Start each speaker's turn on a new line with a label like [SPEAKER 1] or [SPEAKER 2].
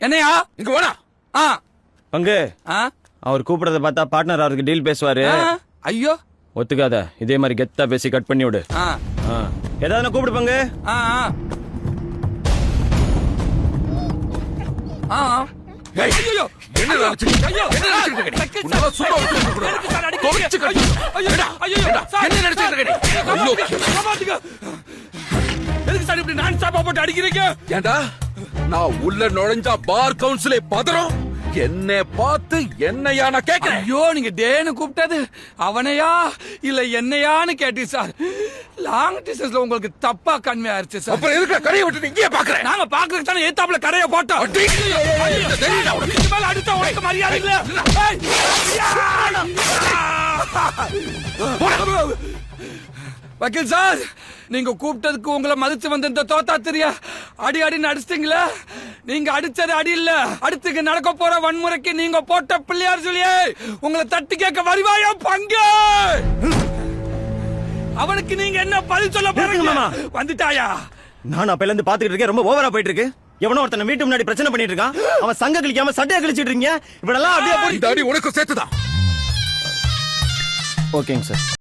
[SPEAKER 1] என்னையா
[SPEAKER 2] இங்க வாடா.
[SPEAKER 3] பங்கு
[SPEAKER 1] ஆ?
[SPEAKER 3] அவர் கூப்பிடறத பார்த்தா பார்ட்னர் அவருக்கு டீல் பேசுவாரு.
[SPEAKER 1] ஐயோ
[SPEAKER 3] ஒத்துக்காத, இதே மாதிரி கெத்தா பேசி கட் பண்ணி விடு.
[SPEAKER 1] ஆ
[SPEAKER 3] ஏதாவது கூப்பிடு பங்கு.
[SPEAKER 1] ஆ ஆ ஆ
[SPEAKER 2] ஏய்,
[SPEAKER 1] ஐயோ
[SPEAKER 2] என்ன நினைச்சிட்டு
[SPEAKER 1] ஐயோ
[SPEAKER 2] என்ன நினைச்சிட்டு இருக்க நீ? உன்னால சும்மா விட்டு கொடுக்கணும்.
[SPEAKER 1] எனக்கு சார் அடிக்க
[SPEAKER 2] துவைச்சு கட்டு.
[SPEAKER 1] ஐயோ ஐயோ
[SPEAKER 2] என்ன நினைச்சிட்டு இருக்க நீ? ஐயோ.
[SPEAKER 1] காப்பாத்துங்க. எதுக்கு சார் இப்படி நான் சாப்பா போட்டு அடிக்கிறீங்க?
[SPEAKER 2] ஏண்டா நான் உள்ள நுழைஞ்சா பார் கவுன்சிலே பதறும். என்ன பார்த்து என்னையா நான் கேக்குறேன்.
[SPEAKER 1] ஐயோ நீங்க டேன்னு கூப்பிட்டது அவனையா இல்ல என்னையான்னு கேட்டி சார். லாங் டிஸ்டன்ஸ்ல உங்களுக்கு தப்பா கன்வே ஆயிருச்சு சார்.
[SPEAKER 2] அப்புறம் எதுக்கு கரையை விட்டு இங்கே பாக்குறேன்?
[SPEAKER 1] நாங்க பாக்குறதுக்கு தானே ஏத்தாப்புல கரைய போட்டோம்.
[SPEAKER 2] அடி.
[SPEAKER 1] ஐயோ,
[SPEAKER 2] தெரியுதா உனக்கு?
[SPEAKER 1] இதுக்கு மேல அடிச்சா உனக்கு மரியாதை இல்ல. ஏய், வக்கீல் சார், நீங்க கூப்பிட்டதுக்கு உங்களை மதிச்சு வந்த இந்த தோத்தா தெரியா அடி அடின்னு அடிச்சிட்டீங்களா? நீங்க அடிச்சது அடி இல்ல, அடுத்துக்கு நடக்க போற வன்முறைக்கு நீங்க போட்ட பிள்ளையார் சொல்லியே உங்களை தட்டி கேட்க வருவாயா பங்கு? அவனுக்கு நீங்க என்ன பதில் சொல்ல போறீங்க?
[SPEAKER 3] மாமா.
[SPEAKER 1] வந்துட்டாயா?
[SPEAKER 3] நான் அப்பையில இருந்து பாத்துக்கிட்டு இருக்கேன், ரொம்ப ஓவரா போயிட்டு இருக்கு. எவனோ ஒருத்தன வீட்டு முன்னாடி பிரச்சனை பண்ணிட்டு இருக்கான். அவன் சங்க கழிக்காம சட்டையா கழிச்சிட்டு இருக்கீங்க. இவனெல்லாம் அப்படியே
[SPEAKER 2] இந்த அடி உனக்கு சேர்த்துதான்.
[SPEAKER 3] ஓகேங்க சார்.